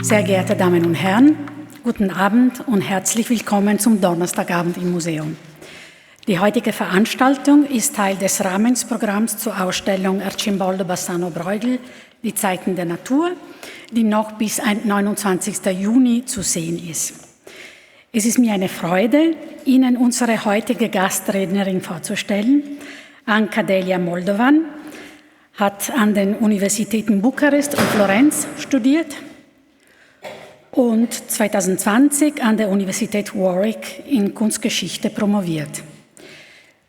Sehr geehrte Damen und Herren, guten Abend und herzlich willkommen zum Donnerstagabend im Museum. Die heutige Veranstaltung ist Teil des Rahmenprogramms zur Ausstellung Leandro Bassano Bruegel, die Zeiten der Natur, die noch bis 29. Juni zu sehen ist. Es ist mir eine Freude, Ihnen unsere heutige Gastrednerin vorzustellen. Anca-Delia Moldovan hat an den Universitäten Bukarest und Florenz studiert und 2020 an der Universität Warwick in Kunstgeschichte promoviert.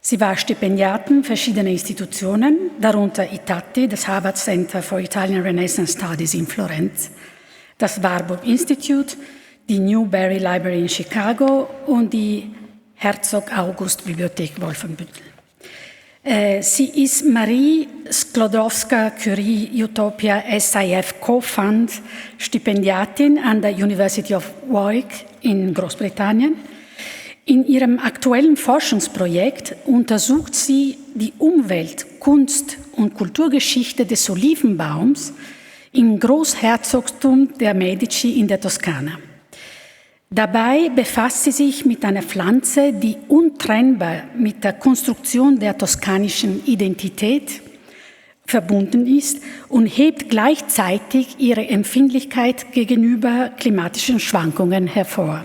Sie war Stipendiatin verschiedener Institutionen, darunter ITATI, das Harvard Center for Italian Renaissance Studies in Florenz, das Warburg Institute, die Newberry Library in Chicago und die Herzog August Bibliothek Wolfenbüttel. Sie ist Marie Sklodowska-Curie Utopia SIF Co-Fund Stipendiatin an der University of Warwick in Großbritannien. In ihrem aktuellen Forschungsprojekt untersucht sie die Umwelt-, Kunst- und Kulturgeschichte des Olivenbaums im Großherzogtum der Medici in der Toskana. Dabei befasst sie sich mit einer Pflanze, die untrennbar mit der Konstruktion der toskanischen Identität verbunden ist und hebt gleichzeitig ihre Empfindlichkeit gegenüber klimatischen Schwankungen hervor.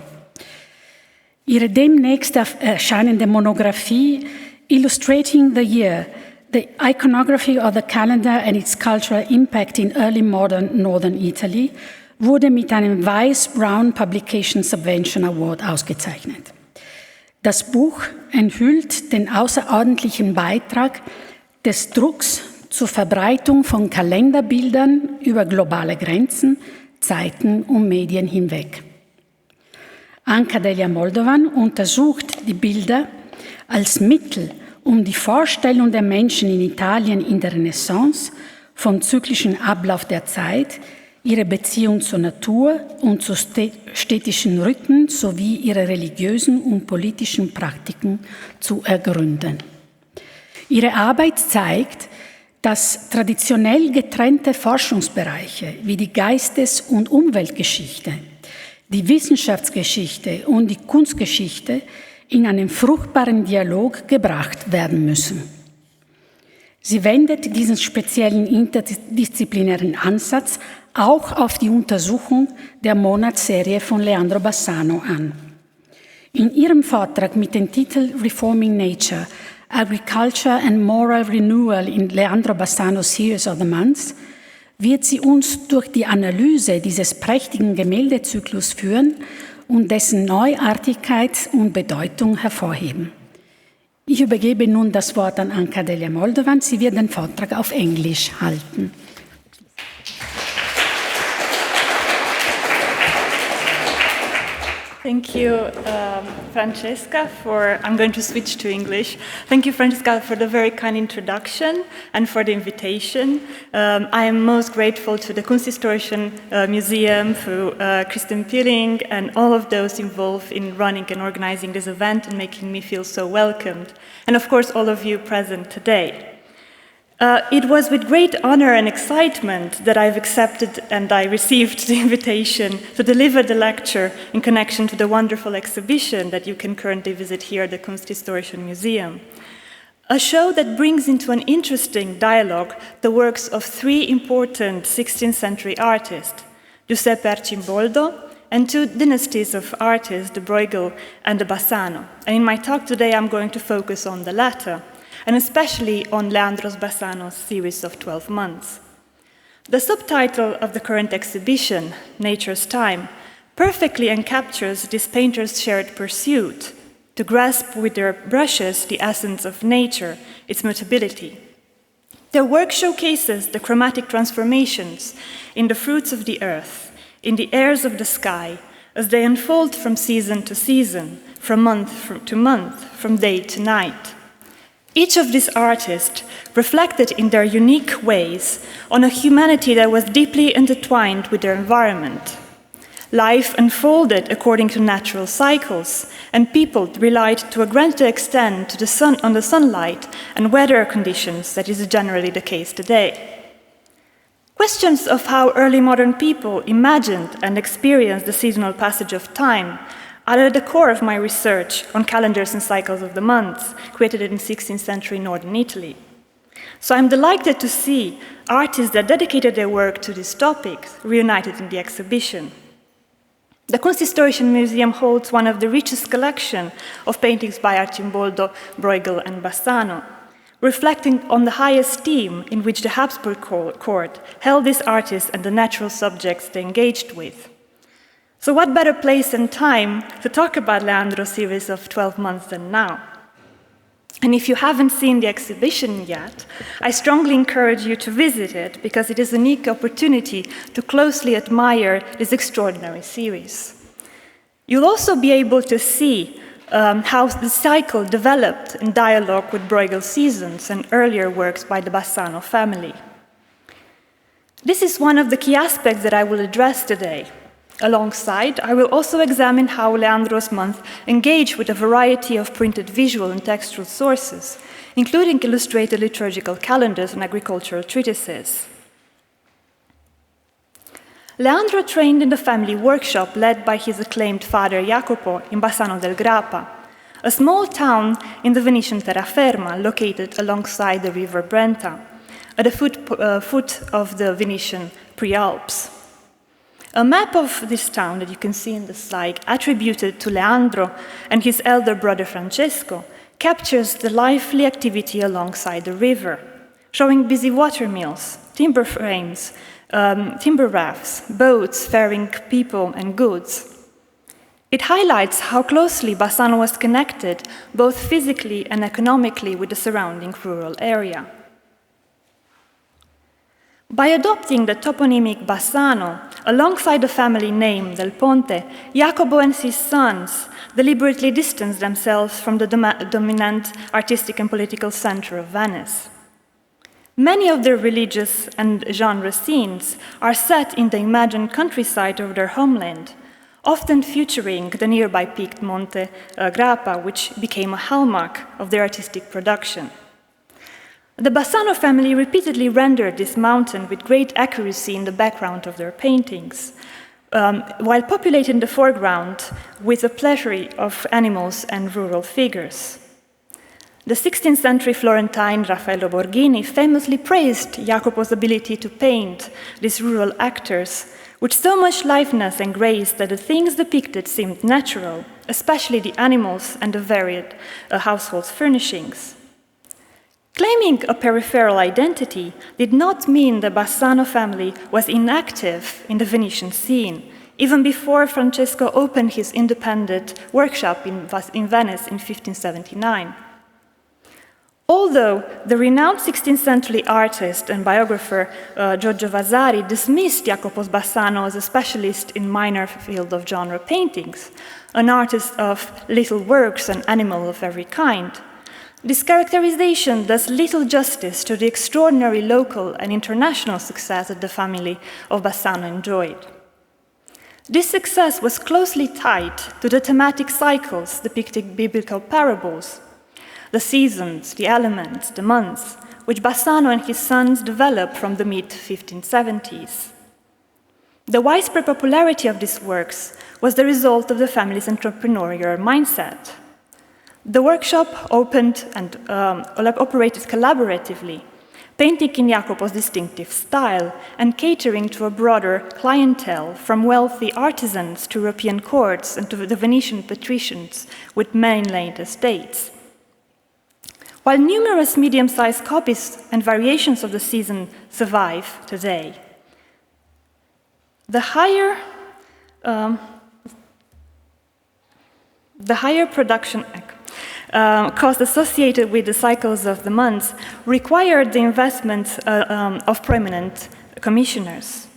Ihre demnächst erscheinende Monographie Illustrating the Year, the Iconographic of the Calendar and its Cultural Impact in Early Modern Northern Italy wurde mit einem Weiss-Brown Publication Subvention Award ausgezeichnet. Das Buch enthüllt den außerordentlichen Beitrag des Drucks zur Verbreitung von Kalenderbildern über globale Grenzen, Zeiten und Medien hinweg. Anca-Delia Moldovan untersucht die Bilder als Mittel, um die Vorstellung der Menschen in Italien in der Renaissance vom zyklischen Ablauf der Zeit, ihre Beziehung zur Natur und zu städtischen Rhythmen sowie ihre religiösen und politischen Praktiken zu ergründen. Ihre Arbeit zeigt, dass traditionell getrennte Forschungsbereiche wie die Geistes- und Umweltgeschichte, die Wissenschaftsgeschichte und die Kunstgeschichte in einen fruchtbaren Dialog gebracht werden müssen. Sie wendet diesen speziellen interdisziplinären Ansatz auch auf die Untersuchung der Monatsserie von Leandro Bassano an. In ihrem Vortrag mit dem Titel Reforming Nature, Agriculture and Moral Renewal in Leandro Bassano's Series of the Months wird sie uns durch die Analyse dieses prächtigen Gemäldezyklus führen und dessen Neuartigkeit und Bedeutung hervorheben. Ich übergebe nun das Wort an Anca-Delia Moldovan. Sie wird den Vortrag auf Englisch halten. Thank you, Francesca, I'm going to switch to English. Thank you, Francesca, for the very kind introduction and for the invitation. I am most grateful to the Kunsthistorischen Museum, for Kristen Pilling, and all of those involved in running and organizing this event and making me feel so welcomed. And of course, all of you present today. It was with great honor and excitement that I've accepted and I received the invitation to deliver the lecture in connection to the wonderful exhibition that you can currently visit here at the Kunsthistorischen Museum. A show that brings into an interesting dialogue the works of three important 16th century artists, Giuseppe Arcimboldo, and two dynasties of artists, the Bruegel and the Bassano. And in my talk today, I'm going to focus on the latter, and especially on Leandro Bassano's series of 12 months. The subtitle of the current exhibition, Nature's Time, perfectly encaptures this painter's shared pursuit to grasp with their brushes the essence of nature, its mutability. Their work showcases the chromatic transformations in the fruits of the earth, in the airs of the sky, as they unfold from season to season, from month to month, from day to night. Each of these artists reflected in their unique ways on a humanity that was deeply intertwined with their environment. Life unfolded according to natural cycles, and people relied to a greater extent on the sunlight and weather conditions that is generally the case today. Questions of how early modern people imagined and experienced the seasonal passage of time are at the core of my research on calendars and cycles of the months, created in 16th century northern Italy. So I'm delighted to see artists that dedicated their work to these topics reunited in the exhibition. The Kunsthistorisches Museum holds one of the richest collections of paintings by Arcimboldo, Bruegel, and Bassano, reflecting on the high esteem in which the Habsburg court held these artists and the natural subjects they engaged with. So what better place and time to talk about Leandro's series of 12 months than now? And if you haven't seen the exhibition yet, I strongly encourage you to visit it because it is a unique opportunity to closely admire this extraordinary series. You'll also be able to see how the cycle developed in dialogue with Bruegel's seasons and earlier works by the Bassano family. This is one of the key aspects that I will address today. Alongside, I will also examine how Leandro's month engaged with a variety of printed visual and textual sources, including illustrated liturgical calendars and agricultural treatises. Leandro trained in the family workshop led by his acclaimed father Jacopo in Bassano del Grappa, a small town in the Venetian terraferma located alongside the river Brenta, at the foot of the Venetian Prealps. A map of this town that you can see in the slide, attributed to Leandro and his elder brother Francesco, captures the lively activity alongside the river, showing busy water mills, timber frames, timber rafts, boats ferrying people and goods. It highlights how closely Bassano was connected, both physically and economically, with the surrounding rural area. By adopting the toponymic Bassano, alongside the family name Del Ponte, Jacopo and his sons deliberately distanced themselves from the dominant artistic and political center of Venice. Many of their religious and genre scenes are set in the imagined countryside of their homeland, often featuring the nearby peaked Monte Grappa, which became a hallmark of their artistic production. The Bassano family repeatedly rendered this mountain with great accuracy in the background of their paintings, while populating the foreground with a plethora of animals and rural figures. The 16th century Florentine Raffaello Borghini famously praised Jacopo's ability to paint these rural actors with so much liveliness and grace that the things depicted seemed natural, especially the animals and the varied household furnishings. Claiming a peripheral identity did not mean the Bassano family was inactive in the Venetian scene, even before Francesco opened his independent workshop in Venice in 1579. Although the renowned 16th century artist and biographer Giorgio Vasari dismissed Jacopo Bassano as a specialist in minor field of genre paintings, an artist of little works and animal of every kind, this characterization does little justice to the extraordinary local and international success that the family of Bassano enjoyed. This success was closely tied to the thematic cycles depicting biblical parables, the seasons, the elements, the months, which Bassano and his sons developed from the mid-1570s. The widespread popularity of these works was the result of the family's entrepreneurial mindset. The workshop opened and operated collaboratively, painting in Jacopo's distinctive style and catering to a broader clientele from wealthy artisans to European courts and to the Venetian patricians with mainland estates. While numerous medium-sized copies and variations of the season survive today, the higher production cost associated with the cycles of the months required the investment of prominent commissioners.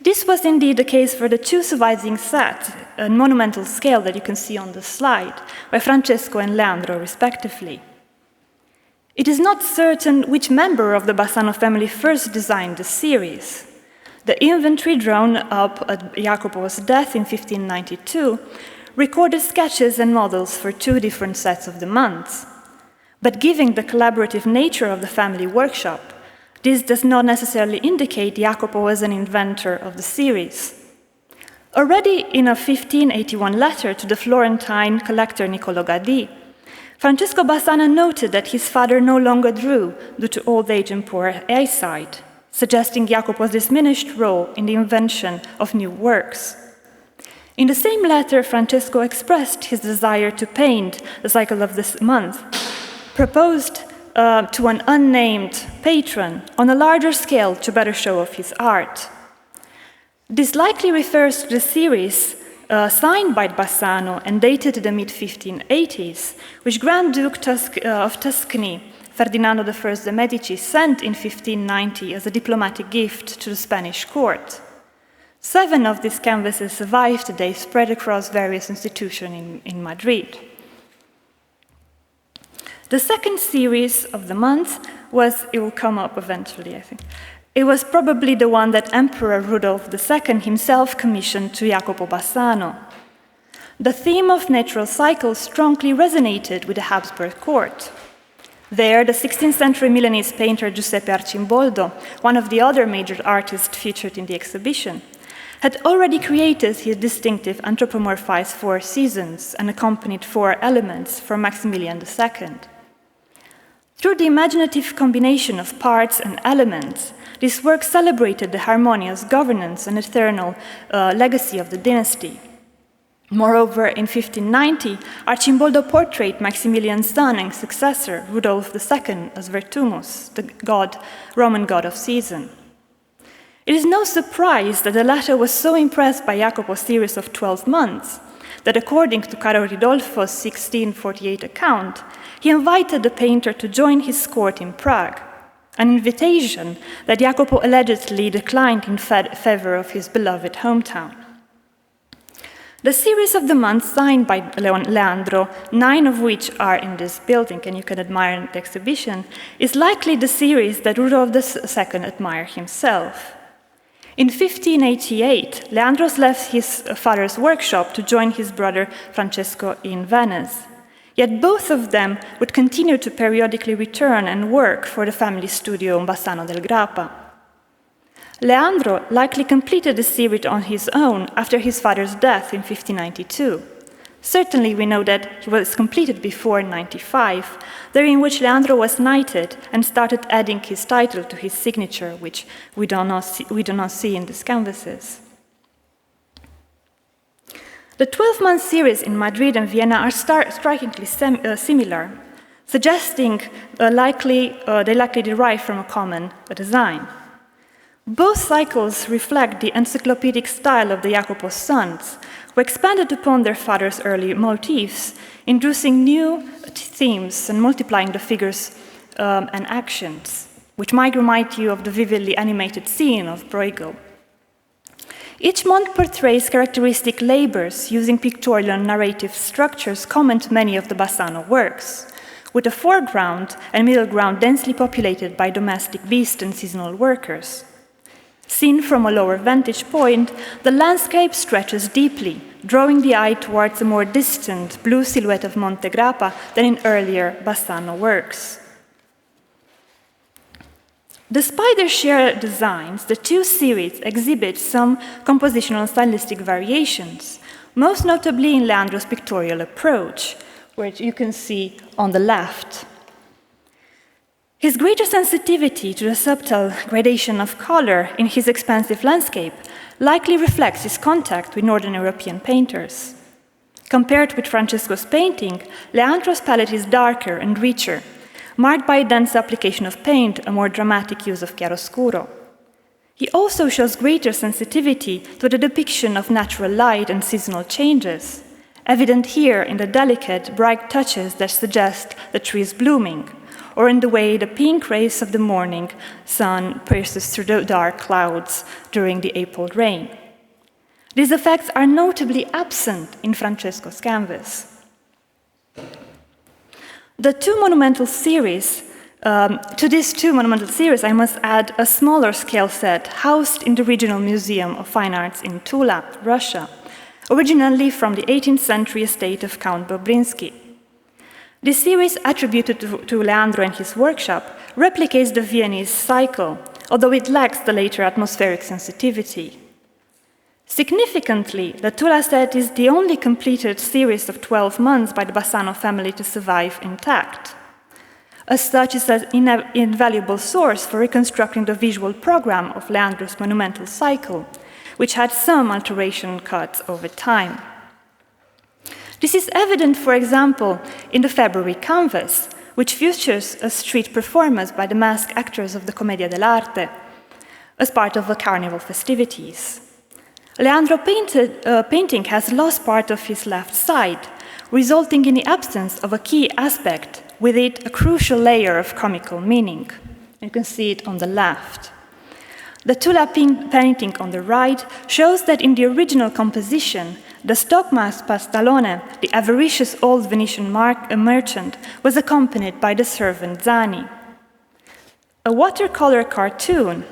This was indeed the case for the two surviving sets, a monumental scale that you can see on the slide, by Francesco and Leandro respectively. It is not certain which member of the Bassano family first designed the series. The inventory drawn up at Jacopo's death in 1592 recorded sketches and models for two different sets of the months. But given the collaborative nature of the family workshop, this does not necessarily indicate Jacopo was an inventor of the series. Already in a 1581 letter to the Florentine collector Niccolò Gaddi, Francesco Bassano noted that his father no longer drew due to old age and poor eyesight, suggesting Jacopo's diminished role in the invention of new works. In the same letter, Francesco expressed his desire to paint the cycle of this month, proposed to an unnamed patron on a larger scale to better show off his art. This likely refers to the series signed by Bassano and dated to the mid-1580s, which Grand Duke of Tuscany, Ferdinando I de' Medici, sent in 1590 as a diplomatic gift to the Spanish court. 7 of these canvases survive today, spread across various institutions in Madrid. The second series of the month it will come up eventually, I think. It was probably the one that Emperor Rudolf II himself commissioned to Jacopo Bassano. The theme of natural cycles strongly resonated with the Habsburg court. There, the 16th century Milanese painter Giuseppe Arcimboldo, one of the other major artists featured in the exhibition, had already created his distinctive anthropomorphized 4 seasons and accompanied 4 elements for Maximilian II. Through the imaginative combination of parts and elements, this work celebrated the harmonious governance and eternal legacy of the dynasty. Moreover, in 1590, Arcimboldo portrayed Maximilian's son and successor, Rudolf II, as Vertumnus, the Roman god of season. It is no surprise that the latter was so impressed by Jacopo's series of 12 months that, according to Caro Ridolfo's 1648 account, he invited the painter to join his court in Prague, an invitation that Jacopo allegedly declined in favor of his beloved hometown. The series of the months signed by Leandro, 9 of which are in this building and you can admire in the exhibition, is likely the series that Rudolf II admired himself. In 1588, Leandro left his father's workshop to join his brother Francesco in Venice. Yet both of them would continue to periodically return and work for the family studio in Bassano del Grappa. Leandro likely completed the series on his own after his father's death in 1592. Certainly we know that it was completed before 95, during which Leandro was knighted and started adding his title to his signature, which we do not see in these canvases. The 12-month series in Madrid and Vienna are strikingly similar, suggesting they likely derive from a common design. Both cycles reflect the encyclopedic style of the Jacopo sons, who expanded upon their father's early motifs, introducing new themes and multiplying the figures and actions, which might remind you of the vividly animated scene of Bruegel. Each month portrays characteristic labors using pictorial and narrative structures common to many of the Bassano works, with a foreground and middle ground densely populated by domestic beasts and seasonal workers. Seen from a lower vantage point, the landscape stretches deeply, drawing the eye towards a more distant blue silhouette of Monte Grappa than in earlier Bassano works. Despite their shared designs, the 2 series exhibit some compositional and stylistic variations, most notably in Leandro's pictorial approach, which you can see on the left. His greater sensitivity to the subtle gradation of color in his expansive landscape likely reflects his contact with Northern European painters. Compared with Francesco's painting, Leandro's palette is darker and richer, marked by a dense application of paint, a more dramatic use of chiaroscuro. He also shows greater sensitivity to the depiction of natural light and seasonal changes, evident here in the delicate, bright touches that suggest the trees blooming, or in the way the pink rays of the morning sun pierces through the dark clouds during the April rain. These effects are notably absent in Francesco's canvas. To these 2 monumental series, I must add a smaller scale set housed in the Regional Museum of Fine Arts in Tula, Russia, originally from the 18th century estate of Count Bobrinsky. This series, attributed to Leandro and his workshop, replicates the Viennese cycle, although it lacks the later atmospheric sensitivity. Significantly, the Tula set is the only completed series of 12 months by the Bassano family to survive intact. As such, it's an invaluable source for reconstructing the visual program of Leandro's monumental cycle, which had some alteration cuts over time. This is evident, for example, in the February canvas, which features a street performance by the masked actors of the Commedia dell'arte as part of the Carnival festivities. Leandro's painting has lost part of his left side, resulting in the absence of a key aspect, with it a crucial layer of comical meaning. You can see it on the left. The Tula painting on the right shows that in the original composition, the stock mask Pastalone, the avaricious old Venetian merchant, was accompanied by the servant Zani. A watercolor cartoon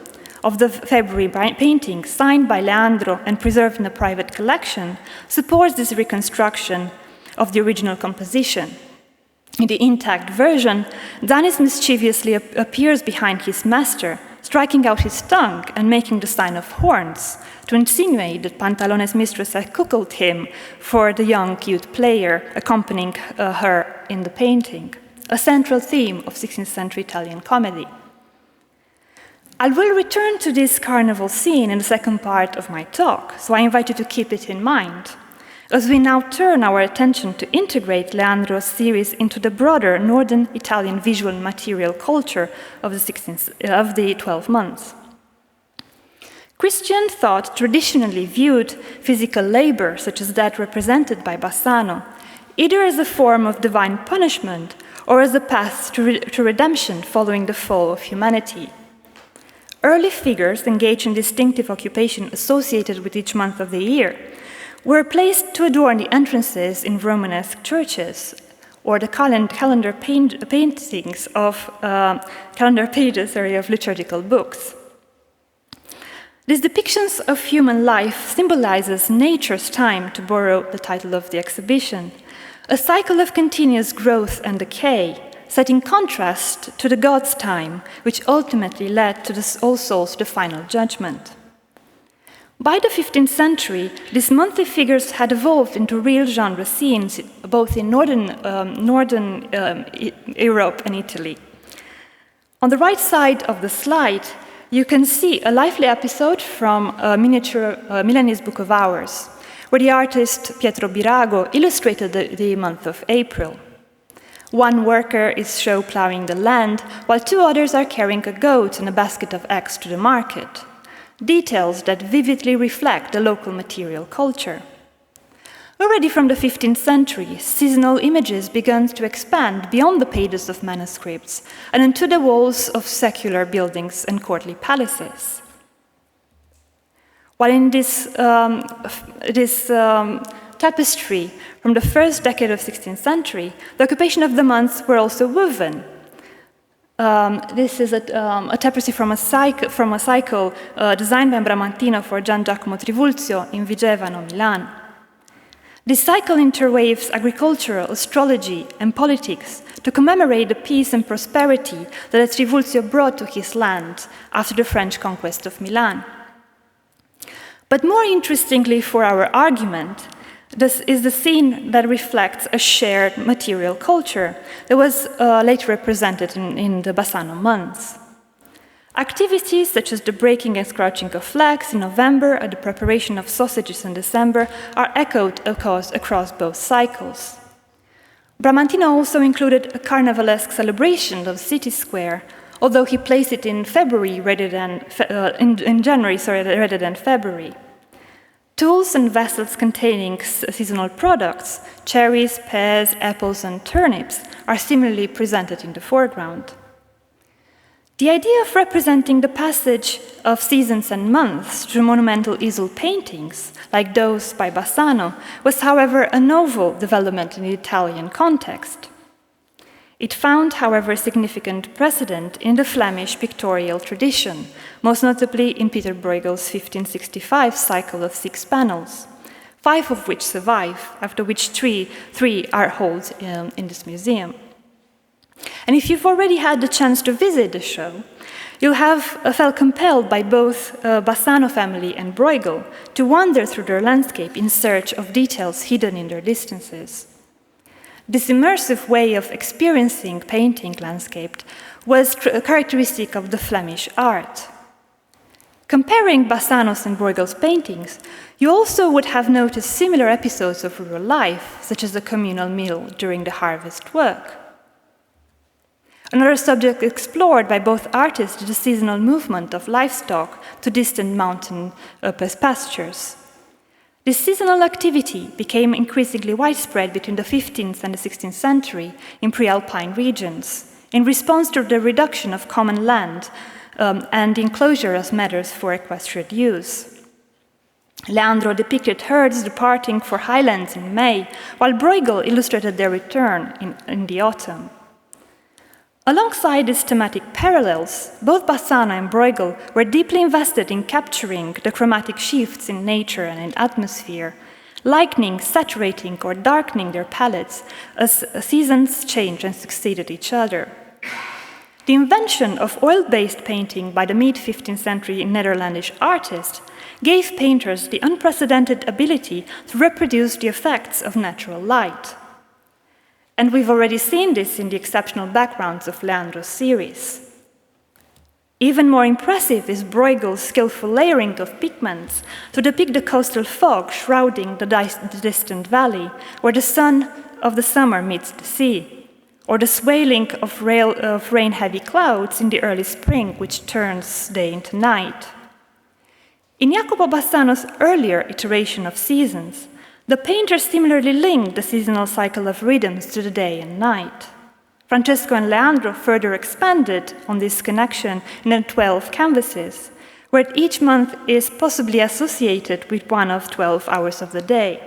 of the February painting, signed by Leandro and preserved in a private collection, supports this reconstruction of the original composition. In the intact version, Zani mischievously appears behind his master, striking out his tongue and making the sign of horns, to insinuate that Pantalone's mistress had cuckolded him for the young youth player accompanying her in the painting, a central theme of 16th century Italian comedy. I will return to this carnival scene in the second part of my talk, so I invite you to keep it in mind, as we now turn our attention to integrate Leandro's series into the broader northern Italian visual and material culture of the 12 months. Christian thought traditionally viewed physical labor, such as that represented by Bassano, either as a form of divine punishment or as a path to redemption following the fall of humanity. Early figures engaged in distinctive occupation associated with each month of the year were placed to adorn the entrances in Romanesque churches or the calendar paintings of calendar pages of liturgical books. These depictions of human life symbolizes nature's time, to borrow the title of the exhibition, a cycle of continuous growth and decay, set in contrast to the God's time, which ultimately led to the All Souls, the final judgment. By the 15th century, these monthly figures had evolved into real genre scenes, both in northern Europe and Italy. On the right side of the slide, you can see a lively episode from a miniature Milanese Book of Hours, where the artist Pietro Birago illustrated the month of April. One worker is shown plowing the land, while two others are carrying a goat and a basket of eggs to the market. Details that vividly reflect the local material culture. Already from the 15th century, seasonal images began to expand beyond the pages of manuscripts and into the walls of secular buildings and courtly palaces. While in this tapestry from the first decade of the 16th century, the occupation of the months were also woven. This is a tapestry from a cycle designed by Bramantino for Gian Giacomo Trivulzio in Vigevano, Milan. This cycle interweaves agricultural, astrology, and politics to commemorate the peace and prosperity that Trivulzio brought to his land after the French conquest of Milan. But more interestingly for our argument, this is the scene that reflects a shared material culture that was later represented in the Bassano months. Activities such as the breaking and scratching of flags in November and the preparation of sausages in December are echoed across both cycles. Bramantino also included a carnivalesque celebration of the city square, although he placed it in January rather than February. Tools and vessels containing seasonal products, cherries, pears, apples, and turnips, are similarly presented in the foreground. The idea of representing the passage of seasons and months through monumental easel paintings, like those by Bassano, was, however, a novel development in the Italian context. It found, however, significant precedent in the Flemish pictorial tradition, most notably in Peter Bruegel's 1565 cycle of 6 panels, 5 of which survive, after which three are held in this museum. And if you've already had the chance to visit the show, you'll have felt compelled by both Bassano family and Bruegel to wander through their landscape in search of details hidden in their distances. This immersive way of experiencing painting landscape was characteristic of the Flemish art. Comparing Bassano's and Bruegel's paintings, you also would have noticed similar episodes of rural life, such as the communal meal during the harvest work. Another subject explored by both artists is the seasonal movement of livestock to distant mountain pastures. This seasonal activity became increasingly widespread between the 15th and the 16th century in pre-alpine regions, in response to the reduction of common land and the enclosure as meadows for equestrian use. Leandro depicted herds departing for highlands in May, while Bruegel illustrated their return in the autumn. Alongside these thematic parallels, both Bassano and Bruegel were deeply invested in capturing the chromatic shifts in nature and in atmosphere, lightening, saturating, or darkening their palettes as seasons changed and succeeded each other. The invention of oil-based painting by the mid-15th century Netherlandish artist gave painters the unprecedented ability to reproduce the effects of natural light. And we've already seen this in the exceptional backgrounds of Leandro's series. Even more impressive is Bruegel's skillful layering of pigments to depict the coastal fog shrouding the distant valley, where the sun of the summer meets the sea, or the swailing of rain-heavy clouds in the early spring, which turns day into night. In Jacopo Bassano's earlier iteration of seasons, the painter similarly linked the seasonal cycle of rhythms to the day and night. Francesco and Leandro further expanded on this connection in the 12 canvases, where each month is possibly associated with one of 12 hours of the day.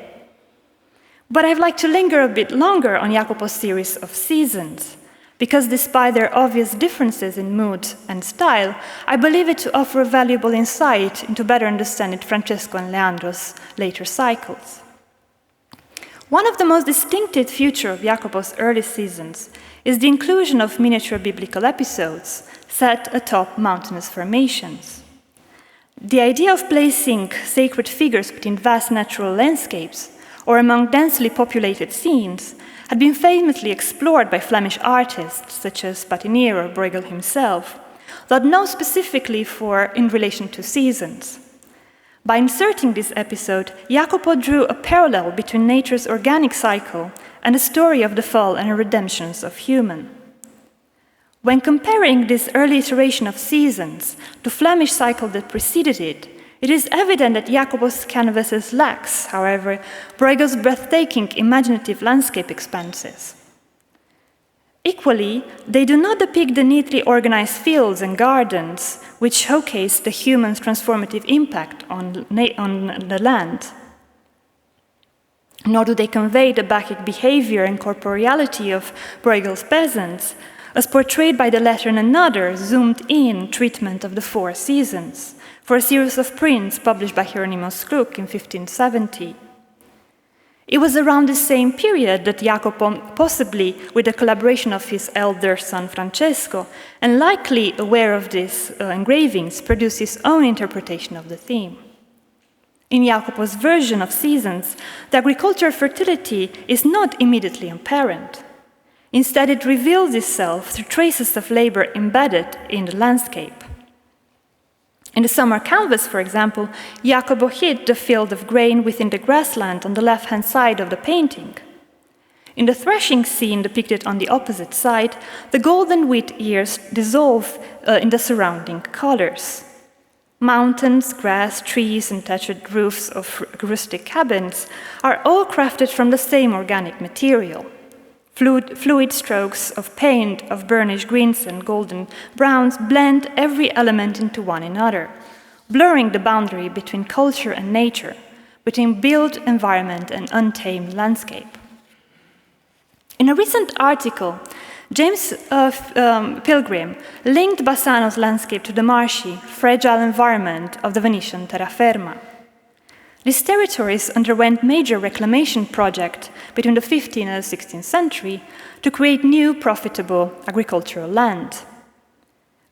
But I'd like to linger a bit longer on Jacopo's series of seasons, because despite their obvious differences in mood and style, I believe it to offer a valuable insight into better understanding Francesco and Leandro's later cycles. One of the most distinctive features of Jacopo's early seasons is the inclusion of miniature biblical episodes set atop mountainous formations. The idea of placing sacred figures between vast natural landscapes or among densely populated scenes had been famously explored by Flemish artists such as Patinier or Bruegel himself, though not specifically in relation to seasons. By inserting this episode, Jacopo drew a parallel between nature's organic cycle and the story of the fall and redemptions of human. When comparing this early iteration of seasons to Flemish cycle that preceded it, it is evident that Jacopo's canvases lacks, however, Bruegel's breathtaking imaginative landscape expanses. Equally, they do not depict the neatly organized fields and gardens, which showcase the human's transformative impact on the land. Nor do they convey the Bacchic behavior and corporeality of Bruegel's peasants, as portrayed by the latter in another zoomed-in treatment of the 4 seasons, for a series of prints published by Hieronymus Gluck in 1570. It was around the same period that Jacopo, possibly with the collaboration of his elder son Francesco, and likely aware of these engravings, produced his own interpretation of the theme. In Jacopo's version of seasons, the agricultural fertility is not immediately apparent. Instead, it reveals itself through traces of labor embedded in the landscape. In the summer canvas, for example, Jacopo hid the field of grain within the grassland on the left-hand side of the painting. In the threshing scene depicted on the opposite side, the golden wheat ears dissolve in the surrounding colors. Mountains, grass, trees, and thatched roofs of rustic cabins are all crafted from the same organic material. Fluid strokes of paint of burnished greens and golden browns blend every element into one another, blurring the boundary between culture and nature, between built environment and untamed landscape. In a recent article, James Pilgrim linked Bassano's landscape to the marshy, fragile environment of the Venetian terraferma. These territories underwent major reclamation projects between the 15th and the 16th century to create new profitable agricultural land.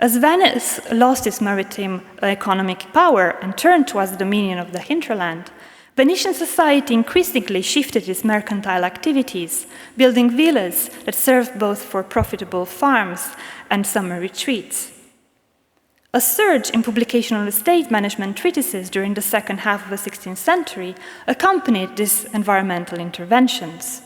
As Venice lost its maritime economic power and turned towards the dominion of the hinterland, Venetian society increasingly shifted its mercantile activities, building villas that served both for profitable farms and summer retreats. A surge in publication of estate management treatises during the second half of the 16th century accompanied these environmental interventions.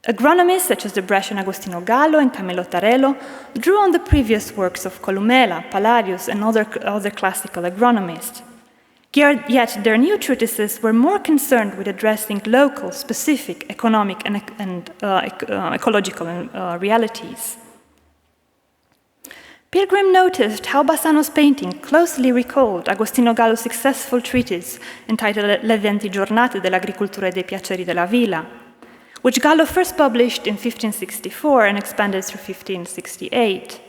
Agronomists such as the Brescian Agostino Gallo and Camillo Tarello drew on the previous works of Columella, Palladius, and other classical agronomists. Yet their new treatises were more concerned with addressing local, specific economic and ecological realities. Pilgrim noticed how Bassano's painting closely recalled Agostino Gallo's successful treatise entitled Le 20 giornate dell'agricoltura e dei piaceri della villa, which Gallo first published in 1564 and expanded through 1568.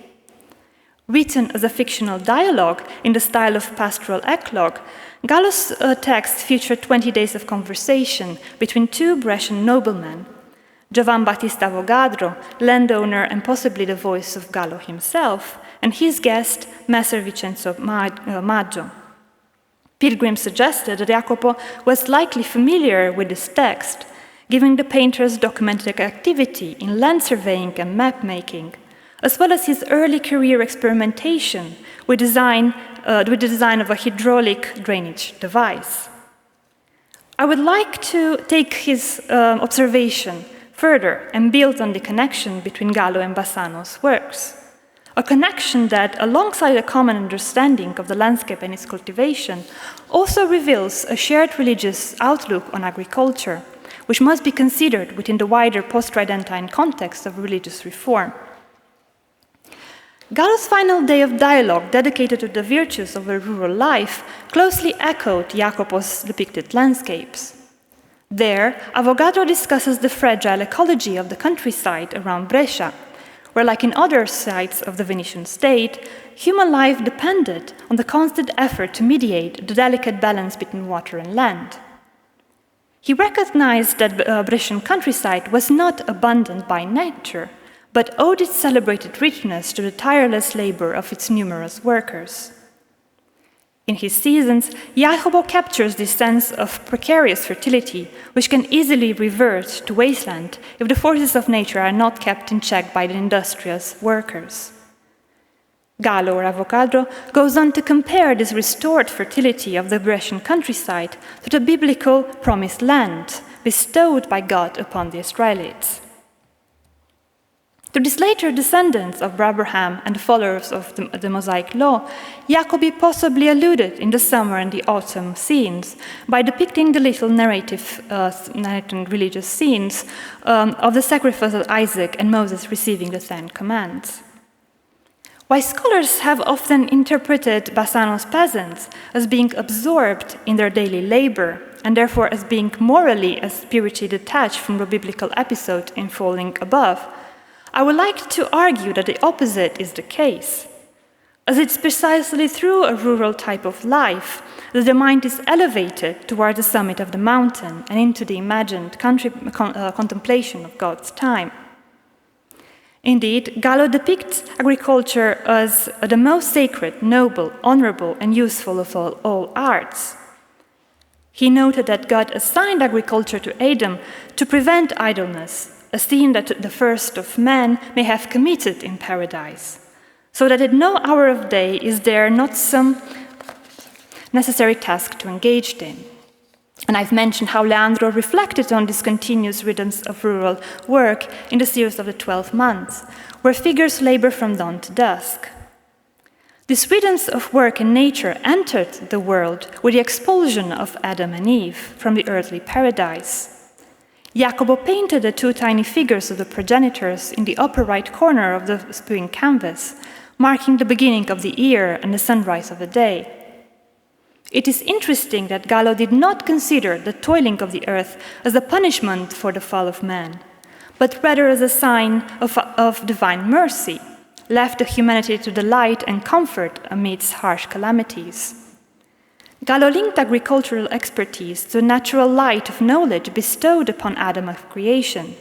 Written as a fictional dialogue in the style of pastoral eclogue, Gallo's text featured 20 days of conversation between two Brescian noblemen, Giovan Battista Avogadro, landowner and possibly the voice of Gallo himself, and his guest, Messer Vincenzo Maggio. Pilgrim suggested that Jacopo was likely familiar with this text, given the painter's documented activity in land surveying and map making, as well as his early career experimentation with the design of a hydraulic drainage device. I would like to take his observation further and build on the connection between Gallo and Bassano's works, a connection that, alongside a common understanding of the landscape and its cultivation, also reveals a shared religious outlook on agriculture, which must be considered within the wider post-Tridentine context of religious reform. Gallo's final day of dialogue, dedicated to the virtues of a rural life, closely echoed Jacopo's depicted landscapes. There, Avogadro discusses the fragile ecology of the countryside around Brescia, where, like in other sites of the Venetian state, human life depended on the constant effort to mediate the delicate balance between water and land. He recognized that Brescian countryside was not abundant by nature, but owed its celebrated richness to the tireless labor of its numerous workers. In his seasons, Jacopo captures this sense of precarious fertility, which can easily revert to wasteland if the forces of nature are not kept in check by the industrious workers. Gallo, or Avogadro, goes on to compare this restored fertility of the Brescian countryside to the biblical promised land bestowed by God upon the Israelites. To these later descendants of Abraham and the followers of the Mosaic law, Jacobi possibly alluded in the summer and the autumn scenes by depicting the little narrative religious scenes of the sacrifice of Isaac and Moses receiving the Ten Commandments. While scholars have often interpreted Bassano's peasants as being absorbed in their daily labor and therefore as being morally and spiritually detached from the biblical episode unfolding above, I would like to argue that the opposite is the case, as it's precisely through a rural type of life that the mind is elevated toward the summit of the mountain and into the imagined contemplation of God's time. Indeed, Gallo depicts agriculture as the most sacred, noble, honorable, and useful of all arts. He noted that God assigned agriculture to Adam to prevent idleness, a sin that the first of men may have committed in paradise, so that at no hour of day is there not some necessary task to engage in. And I've mentioned how Leandro reflected on these continuous rhythms of rural work in the series of the 12 months, where figures labor from dawn to dusk. These rhythms of work and nature entered the world with the expulsion of Adam and Eve from the earthly paradise. Jacopo painted the two tiny figures of the progenitors in the upper right corner of the spewing canvas, marking the beginning of the year and the sunrise of the day. It is interesting that Gallo did not consider the toiling of the earth as a punishment for the fall of man, but rather as a sign of divine mercy, left to humanity to delight and comfort amidst harsh calamities. Gallo linked agricultural expertise to the natural light of knowledge bestowed upon Adam of creation.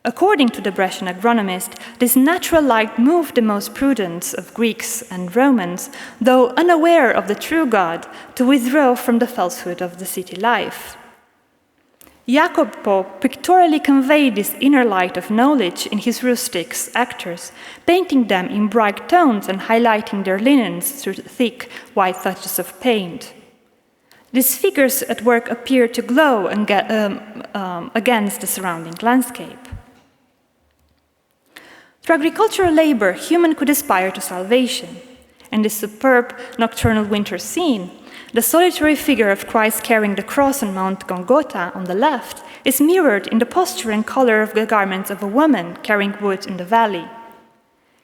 According to the Brescian agronomist, this natural light moved the most prudent of Greeks and Romans, though unaware of the true God, to withdraw from the falsehood of the city life. Jacopo pictorially conveyed this inner light of knowledge in his rustics actors, painting them in bright tones and highlighting their linens through thick white touches of paint. These figures at work appear to glow against the surrounding landscape. Through agricultural labor, human could aspire to salvation. In this superb nocturnal winter scene, the solitary figure of Christ carrying the cross on Mount Golgotha on the left is mirrored in the posture and color of the garments of a woman carrying wood in the valley.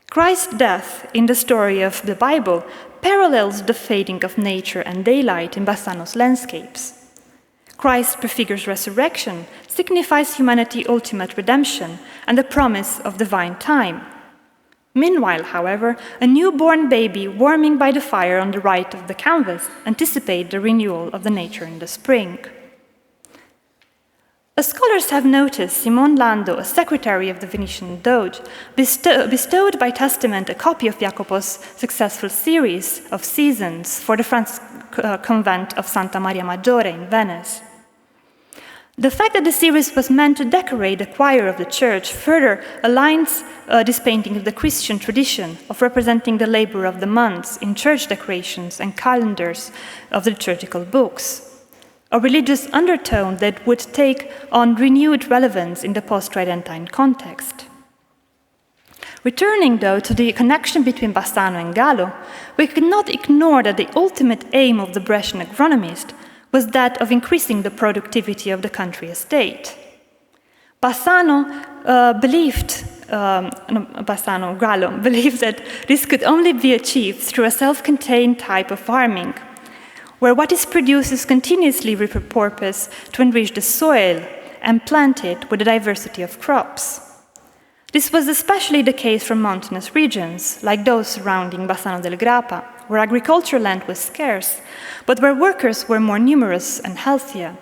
Christ's death in the story of the Bible parallels the fading of nature and daylight in Bassano's landscapes. Christ prefigures resurrection, signifies humanity's ultimate redemption and the promise of divine time. Meanwhile, however, a newborn baby warming by the fire on the right of the canvas anticipates the renewal of the nature in the spring. As scholars have noticed, Simon Lando, a secretary of the Venetian Doge, bestowed by testament a copy of Jacopo's successful series of seasons for the Franciscan convent of Santa Maria Maggiore in Venice. The fact that the series was meant to decorate the choir of the church further aligns this painting with the Christian tradition of representing the labor of the months in church decorations and calendars of the liturgical books, a religious undertone that would take on renewed relevance in the post-Tridentine context. Returning, though, to the connection between Bassano and Gallo, we cannot ignore that the ultimate aim of the Brescian agronomist was that of increasing the productivity of the country estate. Gallo believed that this could only be achieved through a self-contained type of farming, where what is produced is continuously repurposed to enrich the soil and planted with a diversity of crops. This was especially the case for mountainous regions, like those surrounding Bassano del Grappa, where agricultural land was scarce, but where workers were more numerous and healthier.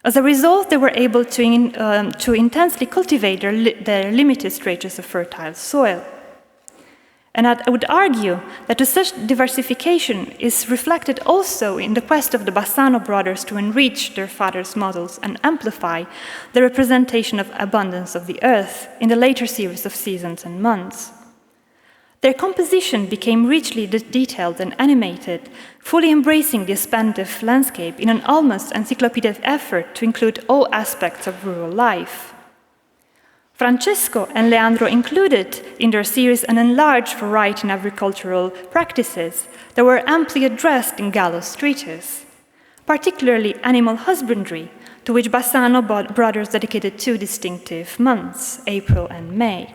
As a result, they were able to intensely cultivate their limited stretches of fertile soil. And I would argue that such diversification is reflected also in the quest of the Bassano brothers to enrich their father's models and amplify the representation of abundance of the earth in the later series of seasons and months. Their composition became richly detailed and animated, fully embracing the expansive landscape in an almost encyclopedic effort to include all aspects of rural life. Francesco and Leandro included in their series an enlarged variety in agricultural practices that were amply addressed in Gallo's treatise, particularly animal husbandry, to which Bassano brothers dedicated 2 distinctive months, April and May.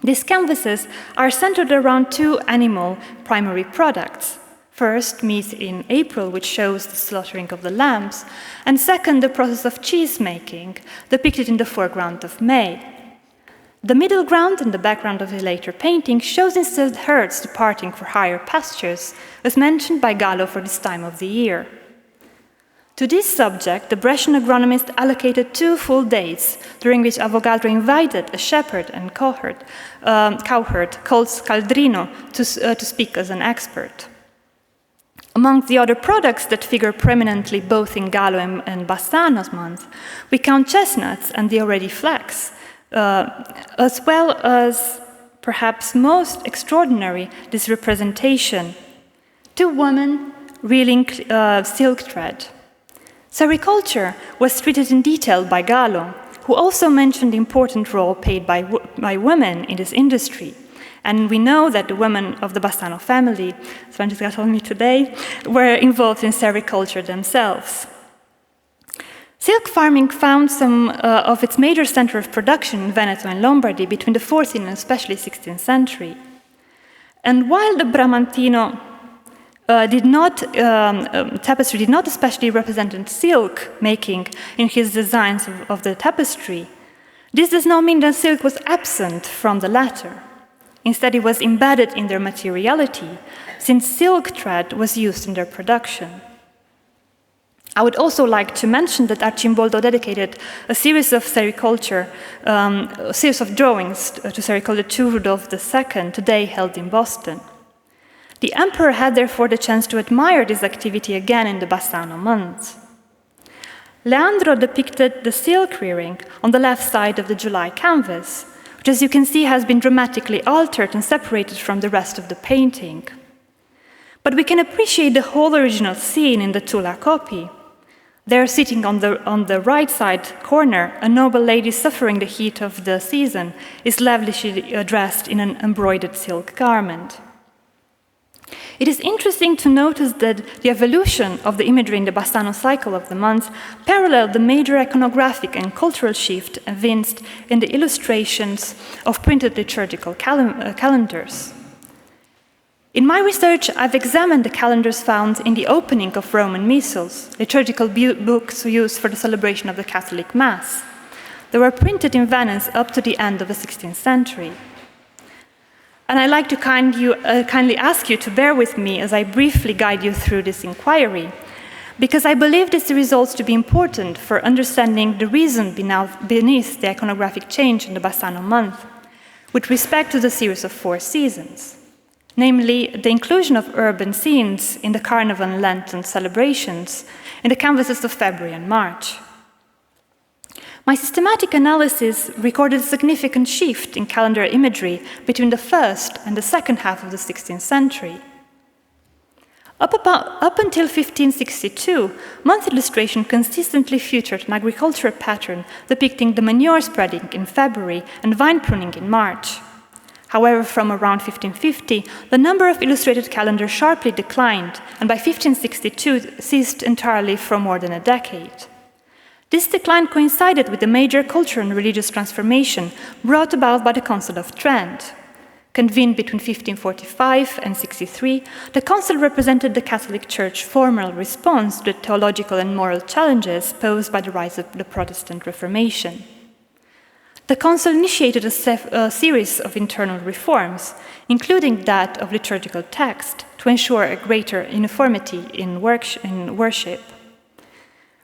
These canvases are centered around 2 animal primary products. First, meat in April, which shows the slaughtering of the lambs, and second, the process of cheese making, depicted in the foreground of May. The middle ground and the background of the later painting shows instead herds departing for higher pastures, as mentioned by Gallo for this time of the year. To this subject, the Brescian agronomist allocated 2 full days, during which Avogadro invited a shepherd and cowherd called Scaldrino to speak as an expert. Among the other products that figure prominently both in Gallo and Bassano's month, we count chestnuts and the already flax, as well as, perhaps most extraordinary, this representation, 2 women reeling silk thread. Sericulture was treated in detail by Gallo, who also mentioned the important role played by women in this industry. And we know that the women of the Bassano family, as Francesca told me today, were involved in sericulture themselves. Silk farming found some of its major center of production in Veneto and Lombardy between the 14th and especially 16th century. And while the Bramantino tapestry did not especially represent silk making in his designs of the tapestry, this does not mean that silk was absent from the latter. Instead, it was embedded in their materiality, since silk thread was used in their production. I would also like to mention that Arcimboldo dedicated a series of sericulture, a series of drawings to sericulture to Rudolf II, today held in Boston. The emperor had therefore the chance to admire this activity again in the Bassano months. Leandro depicted the silk rearing on the left side of the July canvas, which, as you can see, has been dramatically altered and separated from the rest of the painting. But we can appreciate the whole original scene in the Tula copy. There, sitting on the right side corner, a noble lady suffering the heat of the season is lavishly dressed in an embroidered silk garment. It is interesting to notice that the evolution of the imagery in the Bassano cycle of the months paralleled the major iconographic and cultural shift evinced in the illustrations of printed liturgical calendars. In my research, I've examined the calendars found in the opening of Roman missals, liturgical books used for the celebration of the Catholic Mass. They were printed in Venice up to the end of the 16th century. And I'd like to kindly ask you to bear with me as I briefly guide you through this inquiry, because I believe this results to be important for understanding the reason beneath the iconographic change in the Bassano month, with respect to the series of 4 seasons. Namely, the inclusion of urban scenes in the Carnival and Lent celebrations in the canvases of February and March. My systematic analysis recorded a significant shift in calendar imagery between the first and the second half of the 16th century. Up until 1562, month illustration consistently featured an agricultural pattern depicting the manure spreading in February and vine pruning in March. However, from around 1550, the number of illustrated calendars sharply declined, and by 1562 ceased entirely for more than a decade. This decline coincided with the major cultural and religious transformation brought about by the Council of Trent. Convened between 1545 and 63, the Council represented the Catholic Church's formal response to the theological and moral challenges posed by the rise of the Protestant Reformation. The Council initiated a series of internal reforms, including that of liturgical text, to ensure a greater uniformity in worship.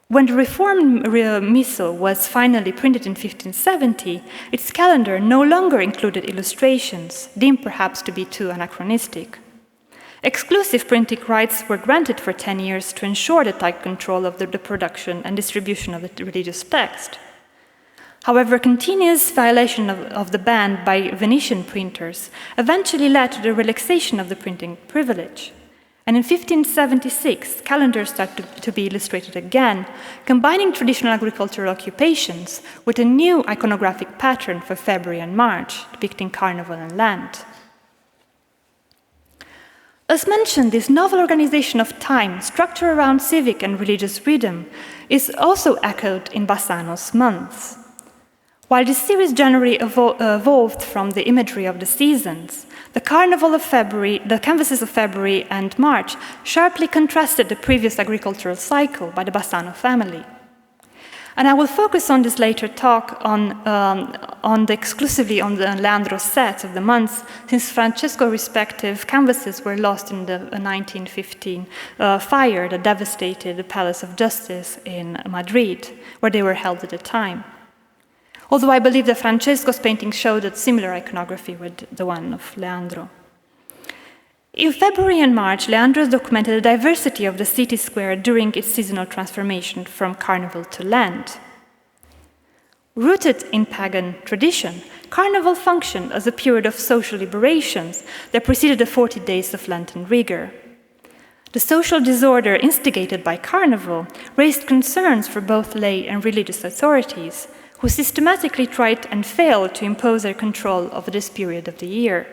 When the Reformed Missal was finally printed in 1570, its calendar no longer included illustrations, deemed perhaps to be too anachronistic. Exclusive printing rights were granted for 10 years to ensure the tight control of the production and distribution of the religious text. However, continuous violation of the ban by Venetian printers eventually led to the relaxation of the printing privilege. And in 1576, calendars started to be illustrated again, combining traditional agricultural occupations with a new iconographic pattern for February and March, depicting Carnival and Lent. As mentioned, this novel organization of time, structured around civic and religious rhythm, is also echoed in Bassano's months. While this series generally evolved from the imagery of the seasons, the canvases of February and March sharply contrasted the previous agricultural cycle by the Bassano family. And I will focus on this later talk exclusively on the Leandro sets of the months, since Francesco's respective canvases were lost in the 1915 fire that devastated the Palace of Justice in Madrid, where they were held at the time. Although I believe that Francesco's paintings showed a similar iconography with the one of Leandro. In February and March, Leandro documented the diversity of the city square during its seasonal transformation from Carnival to Lent. Rooted in pagan tradition, Carnival functioned as a period of social liberations that preceded the 40 days of Lenten rigor. The social disorder instigated by Carnival raised concerns for both lay and religious authorities, who systematically tried and failed to impose their control over this period of the year.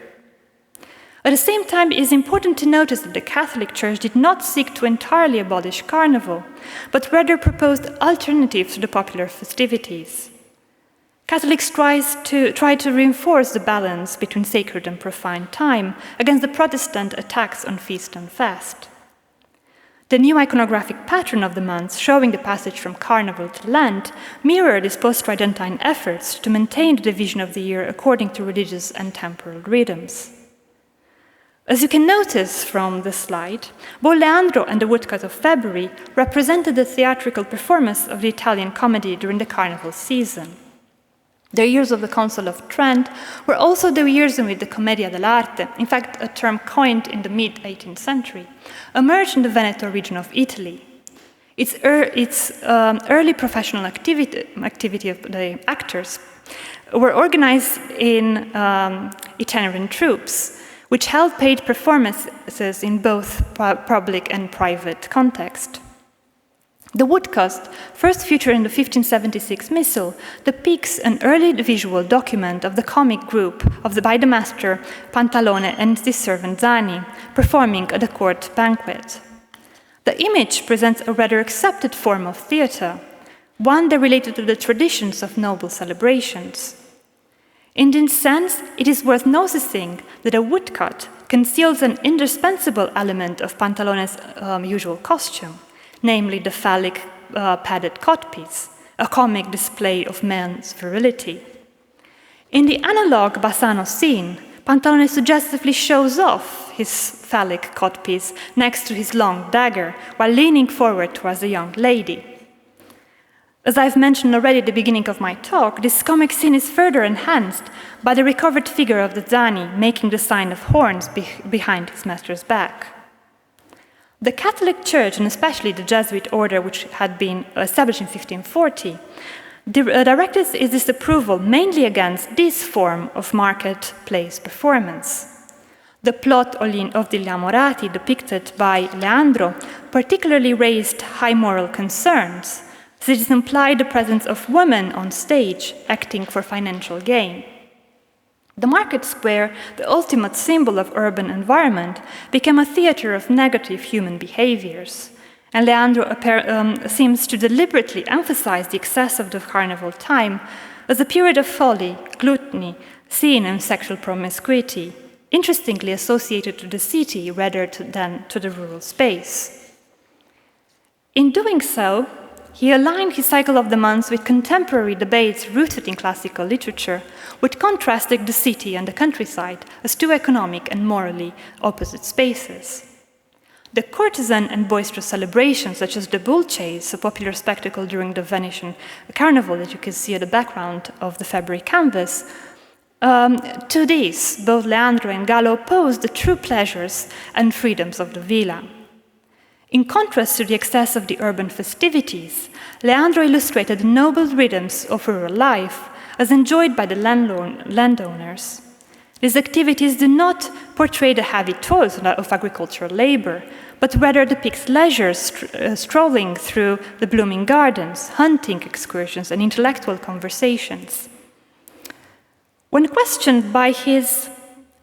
At the same time, it is important to notice that the Catholic Church did not seek to entirely abolish Carnival, but rather proposed alternatives to the popular festivities. Catholics tried to reinforce the balance between sacred and profane time against the Protestant attacks on feast and fast. The new iconographic pattern of the months, showing the passage from Carnival to Lent, mirrored these post-Tridentine efforts to maintain the division of the year according to religious and temporal rhythms. As you can notice from the slide, both Leandro and the woodcut of February represented the theatrical performance of the Italian comedy during the Carnival season. The years of the Council of Trent were also the years in which the Commedia dell'arte, in fact a term coined in the mid-18th century, emerged in the Veneto region of Italy. Its early professional activity of the actors were organized in itinerant troupes, which held paid performances in both public and private context. The woodcut, first featured in the 1576 Missal, depicts an early visual document of the comic group by the master Pantalone and his servant Zani, performing at a court banquet. The image presents a rather accepted form of theatre, one that related to the traditions of noble celebrations. In this sense, it is worth noticing that a woodcut conceals an indispensable element of Pantalone's usual costume, namely the phallic padded codpiece, a comic display of man's virility. In the analog Bassano scene, Pantalone suggestively shows off his phallic codpiece next to his long dagger while leaning forward towards a young lady. As I've mentioned already at the beginning of my talk, this comic scene is further enhanced by the recovered figure of the Zani making the sign of horns behind his master's back. The Catholic Church, and especially the Jesuit order, which had been established in 1540, directed its disapproval mainly against this form of marketplace performance. The plot of the Innamorati depicted by Leandro particularly raised high moral concerns, since it implied the presence of women on stage acting for financial gain. The market square, the ultimate symbol of urban environment, became a theater of negative human behaviors. And Leandro seems to deliberately emphasize the excess of the carnival time as a period of folly, gluttony, sin, and sexual promiscuity, interestingly associated to the city rather than to the rural space. In doing so, he aligned his cycle of the months with contemporary debates rooted in classical literature, which contrasted the city and the countryside as two economic and morally opposite spaces. The courtesan and boisterous celebrations, such as the bull chase, a popular spectacle during the Venetian carnival that you can see at the background of the February canvas, to these, both Leandro and Gallo opposed the true pleasures and freedoms of the villa. In contrast to the excess of the urban festivities, Leandro illustrated the noble rhythms of rural life as enjoyed by the landowners. These activities do not portray the heavy toils of agricultural labor, but rather depicts leisure strolling through the blooming gardens, hunting excursions, and intellectual conversations. When questioned by his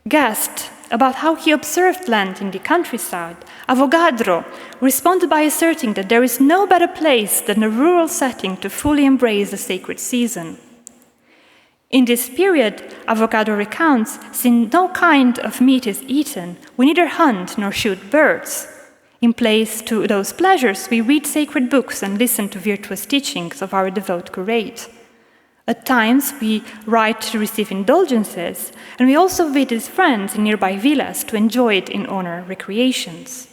guest about how he observed Lent in the countryside, Avogadro responded by asserting that there is no better place than a rural setting to fully embrace the sacred season. In this period, Avogadro recounts, since no kind of meat is eaten, we neither hunt nor shoot birds. In place to those pleasures, we read sacred books and listen to virtuous teachings of our devout curate. At times, we write to receive indulgences, and we also visit friends in nearby villas to enjoy it in honor recreations.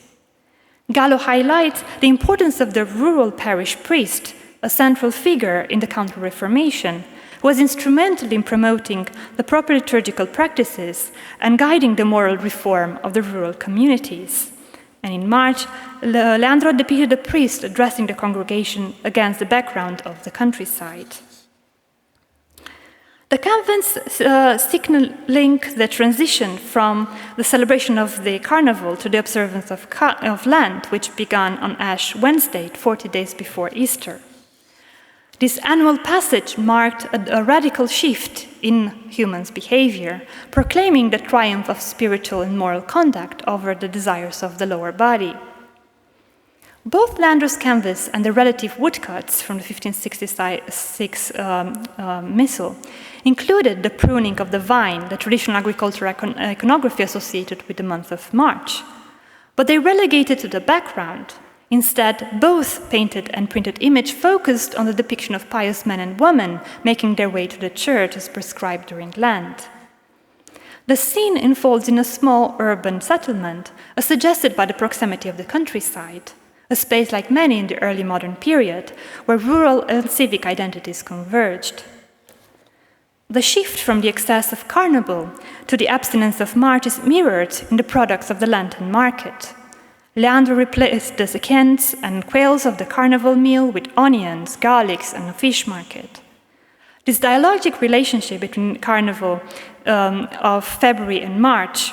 Gallo highlights the importance of the rural parish priest, a central figure in the Counter-Reformation, who was instrumental in promoting the proper liturgical practices and guiding the moral reform of the rural communities. And in March, Leandro depicted a priest addressing the congregation against the background of the countryside. The canvas signaling the transition from the celebration of the Carnival to the observance of Lent, which began on Ash Wednesday, 40 days before Easter. This annual passage marked a radical shift in humans' behavior, proclaiming the triumph of spiritual and moral conduct over the desires of the lower body. Both Leandro's canvas and the relative woodcuts from the 1566 Missal included the pruning of the vine, the traditional agricultural iconography associated with the month of March. But they relegated to the background, Instead, both painted and printed image focused on the depiction of pious men and women making their way to the church as prescribed during Lent. The scene unfolds in a small urban settlement, as suggested by the proximity of the countryside, a space like many in the early modern period, where rural and civic identities converged. The shift from the excess of Carnival to the abstinence of March is mirrored in the products of the Lenten market. Leandro replaced the chickens and quails of the Carnival meal with onions, garlics, and a fish market. This dialogic relationship between Carnival of February and March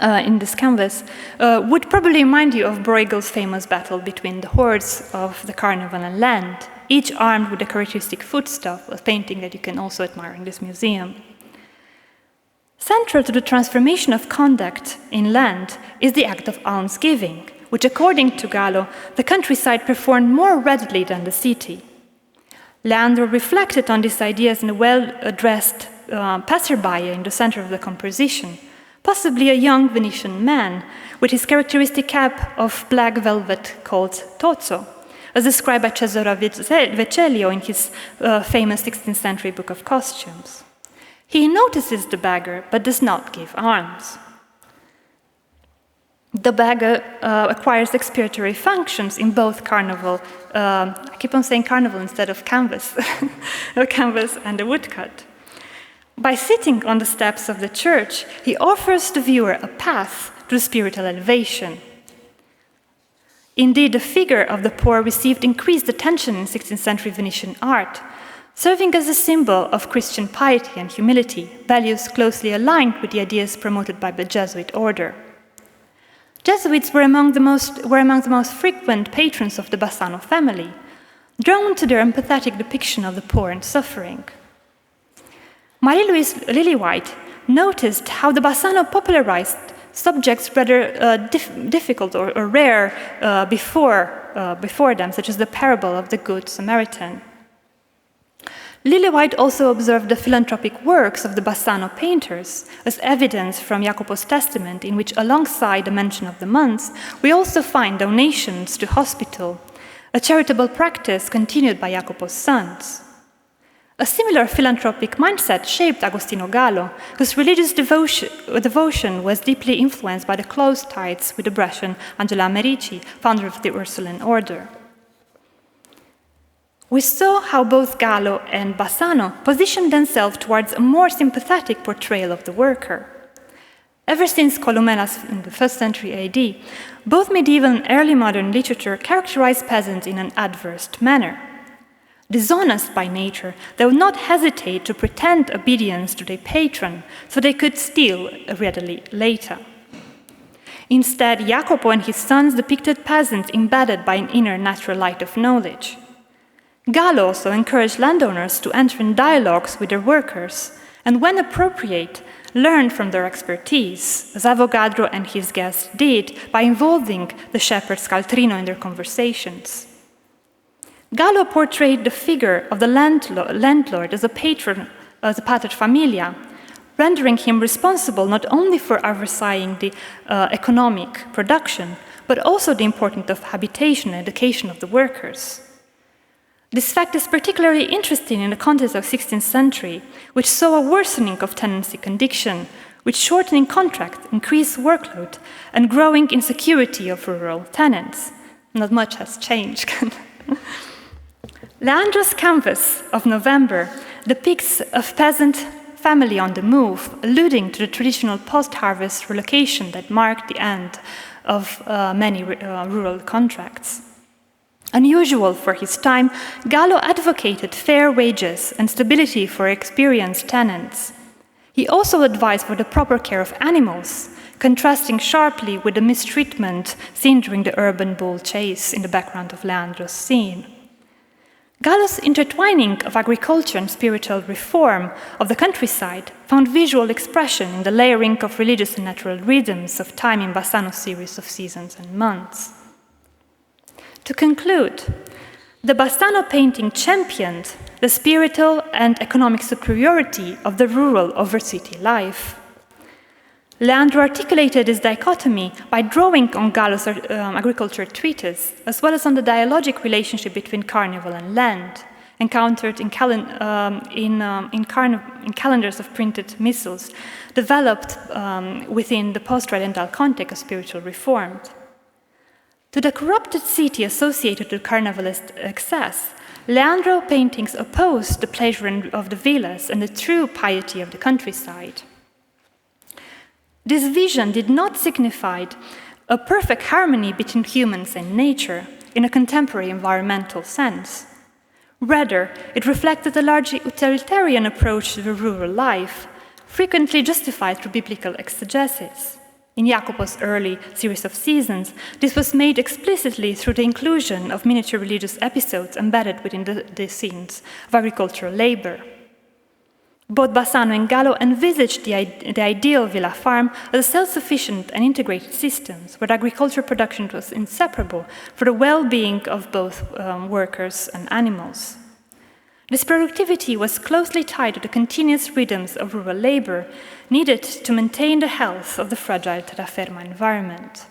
in this canvas would probably remind you of Bruegel's famous battle between the hordes of the Carnival and Lent, each armed with a characteristic foodstuff, a painting that you can also admire in this museum. Central to the transformation of conduct in Lent is the act of almsgiving, which, according to Gallo, the countryside performed more readily than the city. Leandro reflected on these ideas in a well-dressed passerby in the center of the composition, possibly a young Venetian man with his characteristic cap of black velvet called tozzo, as described by Cesare Vecellio in his famous 16th century book of costumes. He notices the beggar, but does not give alms. The beggar acquires expiatory functions in both Carnival, I keep on saying Carnival instead of canvas, canvas and the woodcut. By sitting on the steps of the church, he offers the viewer a path to spiritual elevation. Indeed, the figure of the poor received increased attention in 16th century Venetian art, serving as a symbol of Christian piety and humility, values closely aligned with the ideas promoted by the Jesuit order. Jesuits were among the most frequent patrons of the Bassano family, drawn to their empathetic depiction of the poor and suffering. Marie-Louise Lillywhite noticed how the Bassano popularized subjects rather difficult or rare before them, such as the parable of the Good Samaritan. Lillywhite also observed the philanthropic works of the Bassano painters, as evidence from Jacopo's testament, in which, alongside the mention of the monks, we also find donations to hospital, a charitable practice continued by Jacopo's sons. A similar philanthropic mindset shaped Agostino Gallo, whose religious devotion was deeply influenced by the close ties with the Brescian Angelo Americi, founder of the Ursuline order. We saw how both Gallo and Bassano positioned themselves towards a more sympathetic portrayal of the worker. Ever since Columena's in the 1st century AD, both medieval and early modern literature characterized peasants in an adverse manner. Dishonest by nature, they would not hesitate to pretend obedience to their patron so they could steal readily later. Instead, Jacopo and his sons depicted peasants embedded by an inner natural light of knowledge. Gallo also encouraged landowners to enter in dialogues with their workers, and when appropriate, learn from their expertise, as Avogadro and his guests did by involving the shepherd Scaltrino in their conversations. Gallo portrayed the figure of the landlord as a patron, as a pater familia, rendering him responsible not only for overseeing the economic production, but also the importance of habitation and education of the workers. This fact is particularly interesting in the context of 16th century, which saw a worsening of tenancy condition, with shortening contracts, increased workload, and growing insecurity of rural tenants. Not much has changed. Leandro's canvas of November depicts a peasant family on the move, alluding to the traditional post-harvest relocation that marked the end of many rural contracts. Unusual for his time, Gallo advocated fair wages and stability for experienced tenants. He also advised for the proper care of animals, contrasting sharply with the mistreatment seen during the urban bull chase in the background of Leandro's scene. Gallo's intertwining of agriculture and spiritual reform of the countryside found visual expression in the layering of religious and natural rhythms of time in Bassano's series of seasons and months. To conclude, the Bassano painting championed the spiritual and economic superiority of the rural over city life. Leandro articulated this dichotomy by drawing on Gallo's agriculture treatise, as well as on the dialogic relationship between Carnival and Lent, encountered in calendars of printed missals, developed within the post-Tridental context of spiritual reform. To the corrupted city associated with carnivalist excess, Leandro paintings opposed the pleasure of the villas and the true piety of the countryside. This vision did not signify a perfect harmony between humans and nature in a contemporary environmental sense. Rather, it reflected a largely utilitarian approach to the rural life, frequently justified through biblical exegesis. In Jacopo's early series of seasons, this was made explicitly through the inclusion of miniature religious episodes embedded within the scenes of agricultural labor. Both Bassano and Gallo envisaged the ideal villa farm as a self-sufficient and integrated system, where agricultural production was inseparable for the well-being of both workers and animals. This productivity was closely tied to the continuous rhythms of rural labor needed to maintain the health of the fragile terraferma environment.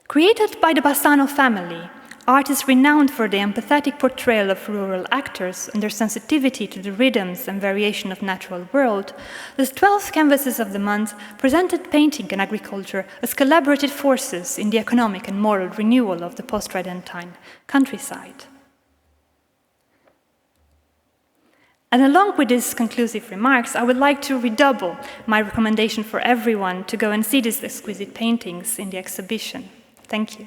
Created by the Bassano family, art is renowned for the empathetic portrayal of rural actors and their sensitivity to the rhythms and variation of natural world. The 12 canvases of the month presented painting and agriculture as collaborative forces in the economic and moral renewal of the post-Tridentine countryside. And along with these conclusive remarks, I would like to redouble my recommendation for everyone to go and see these exquisite paintings in the exhibition. Thank you.